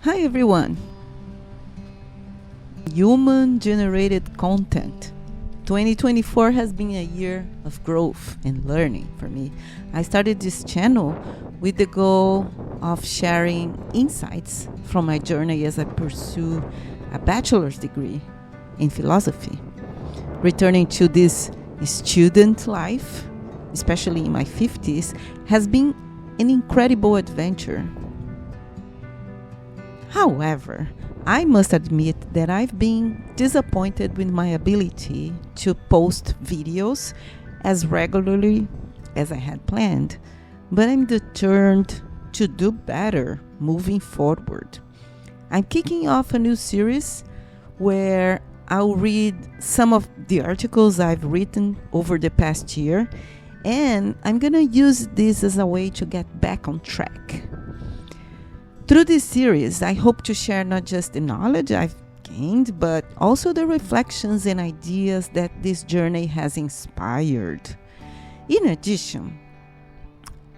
Hi everyone! Human generated content. 2024 has been a year of growth and learning for me. I started this channel with the goal of sharing insights from my journey as I pursue a bachelor's degree in philosophy. Returning to this student life, especially in my 50s, has been an incredible adventure. However, I must admit that I've been disappointed with my ability to post videos as regularly as I had planned, but I'm determined to do better moving forward. I'm kicking off a new series where I'll read some of the articles I've written over the past year, and I'm gonna use this as a way to get back on track. Through this series, I hope to share not just the knowledge I've gained, but also the reflections and ideas that this journey has inspired. In addition,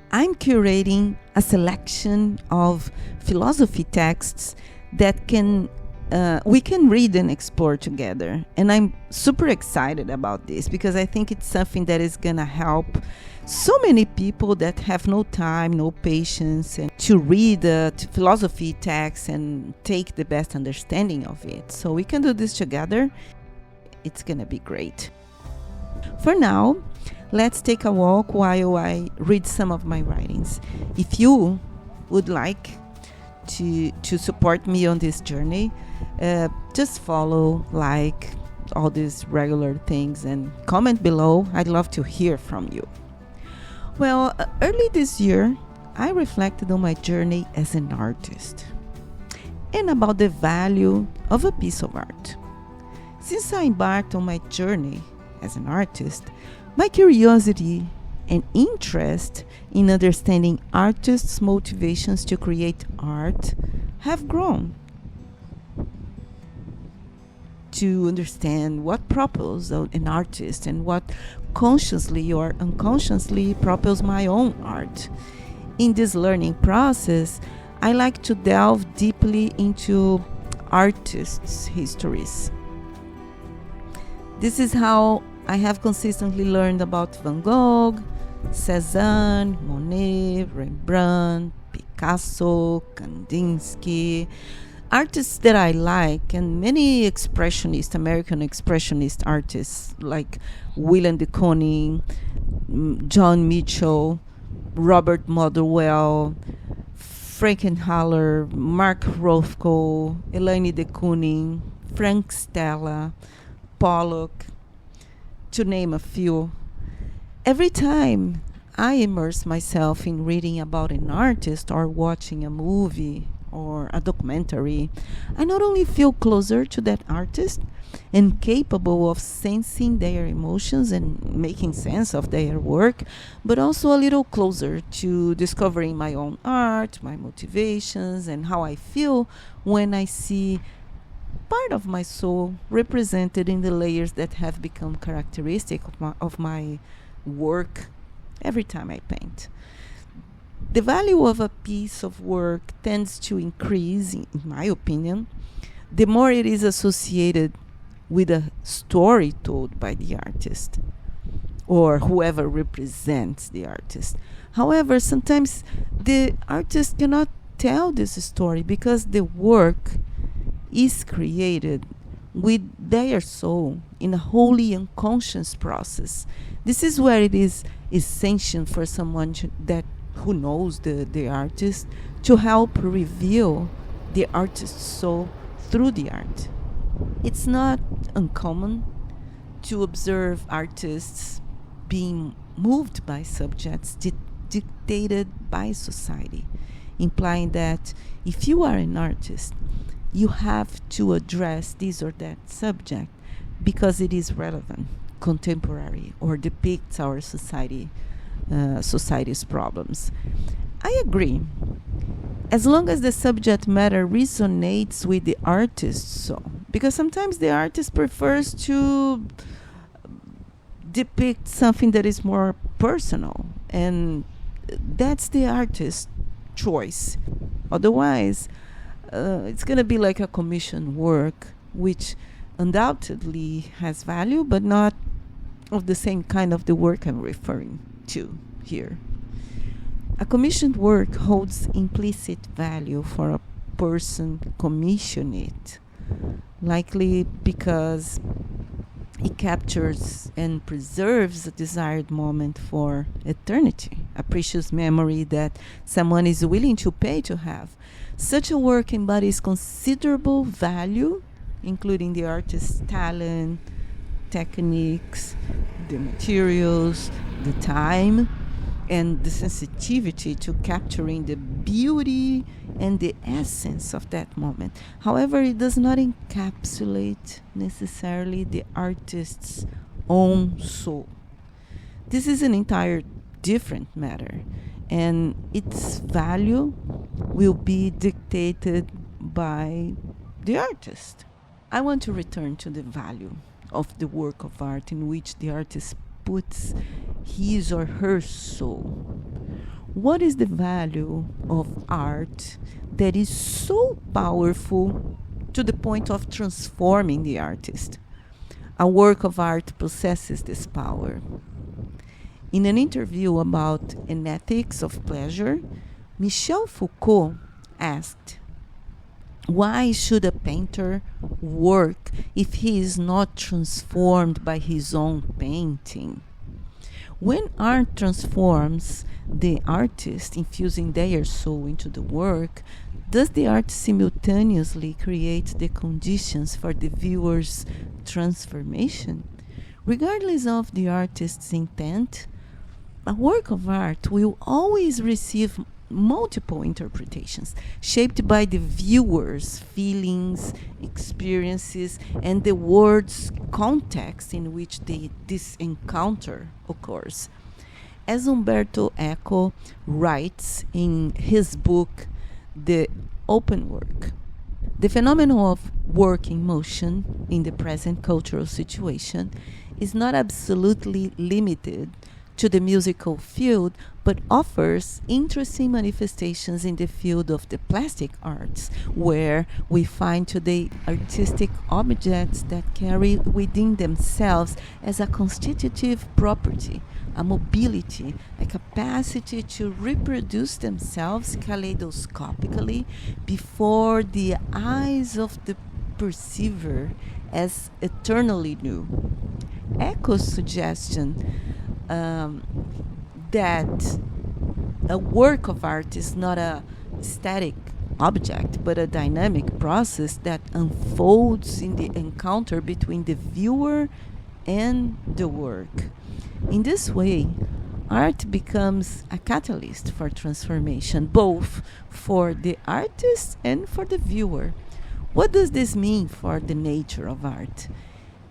I'm curating a selection of philosophy texts that we can read and explore together. And I'm super excited about this because I think it's something that is going to help so many people that have no time, no patience, and to read the philosophy text and take the best understanding of it. So we can do this together. It's going to be great. For now, let's take a walk while I read some of my writings. If you would like to support me on this journey, just follow, like, all these regular things and comment below. I'd love to hear from you. Well, early this year, I reflected on my journey as an artist and about the value of a piece of art. Since I embarked on my journey as an artist, my curiosity and interest in understanding artists' motivations to create art have grown. To understand what propels an artist and what consciously or unconsciously propels my own art. In this learning process, I like to delve deeply into artists' histories. This is how I have consistently learned about Van Gogh, Cézanne, Monet, Rembrandt, Picasso, Kandinsky, artists that I like, and many American expressionist artists like Willem de Kooning, John Mitchell, Robert Motherwell, Frankenthaler, Mark Rothko, Elaine de Kooning, Frank Stella, Pollock, to name a few. Every time I immerse myself in reading about an artist or watching a movie or a documentary, I not only feel closer to that artist and capable of sensing their emotions and making sense of their work, but also a little closer to discovering my own art, my motivations, and how I feel when I see part of my soul represented in the layers that have become characteristic of my work every time I paint. The value of a piece of work tends to increase, in my opinion, the more it is associated with a story told by the artist or whoever represents the artist. However, sometimes the artist cannot tell this story because the work is created with their soul in a wholly unconscious process. This is where it is essential for someone who knows the artist to help reveal the artist's soul through the art. It's not uncommon to observe artists being moved by subjects dictated by society, implying that if you are an artist, you have to address this or that subject because it is relevant, contemporary, or depicts our society's problems. I agree. As long as the subject matter resonates with the artist's soul, because sometimes the artist prefers to depict something that is more personal, and that's the artist's choice. Otherwise, it's going to be like a commissioned work, which undoubtedly has value, but not of the same kind of the work I'm referring to here. A commissioned work holds implicit value for a person commissioning it, likely because it captures and preserves a desired moment for eternity, a precious memory that someone is willing to pay to have. Such a work embodies considerable value, including the artist's talent, techniques, the materials, the time, and the sensitivity to capturing the beauty and the essence of that moment. However, it does not encapsulate necessarily the artist's own soul. This is an entire different matter, and its value will be dictated by the artist. I want to return to the value of the work of art in which the artist puts his or her soul. What is the value of art that is so powerful to the point of transforming the artist? A work of art possesses this power. In an interview about an ethics of pleasure, Michel Foucault asked, why should a painter work if he is not transformed by his own painting? When art transforms the artist, infusing their soul into the work, does the art simultaneously create the conditions for the viewer's transformation? Regardless of the artist's intent, a work of art will always receive multiple interpretations, shaped by the viewer's feelings, experiences, and the word's context in which this encounter occurs. As Umberto Eco writes in his book, The Open Work, the phenomenon of work in motion in the present cultural situation is not absolutely limited to the musical field, but offers interesting manifestations in the field of the plastic arts, where we find today artistic objects that carry within themselves as a constitutive property, a mobility, a capacity to reproduce themselves kaleidoscopically before the eyes of the perceiver as eternally new. Eco's suggestion that a work of art is not a static object, but a dynamic process that unfolds in the encounter between the viewer and the work. In this way, art becomes a catalyst for transformation, both for the artist and for the viewer. What does this mean for the nature of art?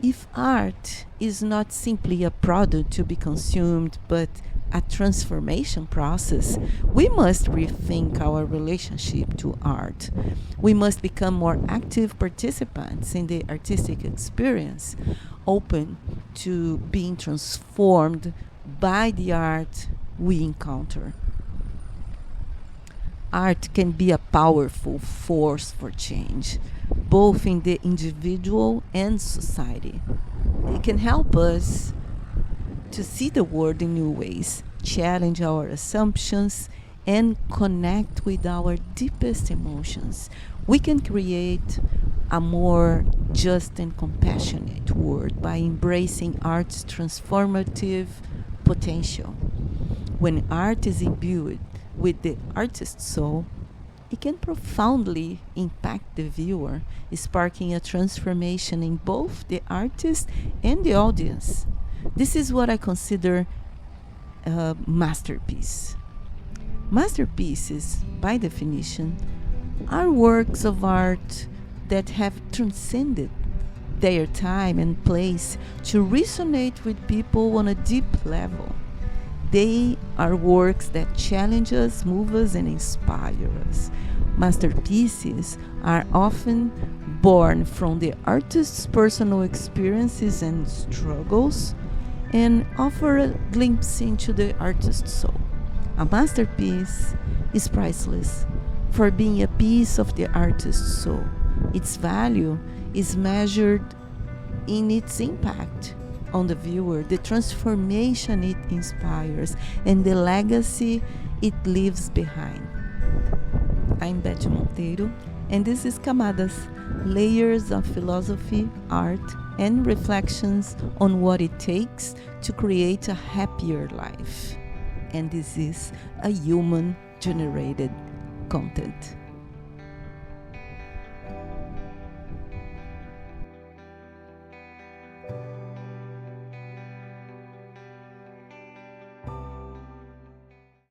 If art is not simply a product to be consumed, but a transformation process, we must rethink our relationship to art. We must become more active participants in the artistic experience, open to being transformed by the art we encounter. Art can be a powerful force for change, both in the individual and society. It can help us to see the world in new ways, challenge our assumptions, and connect with our deepest emotions. We can create a more just and compassionate world by embracing art's transformative potential. When art is imbued with the artist's soul, it can profoundly impact the viewer, sparking a transformation in both the artist and the audience. This is what I consider a masterpiece. Masterpieces, by definition, are works of art that have transcended their time and place to resonate with people on a deep level. They are works that challenge us, move us, and inspire us. Masterpieces are often born from the artist's personal experiences and struggles and offer a glimpse into the artist's soul. A masterpiece is priceless, for being a piece of the artist's soul. Its value is measured in its impact on the viewer, the transformation it inspires, and the legacy it leaves behind. I'm Betty Monteiro, and this is Camadas, layers of philosophy, art, and reflections on what it takes to create a happier life. And this is a human-generated content.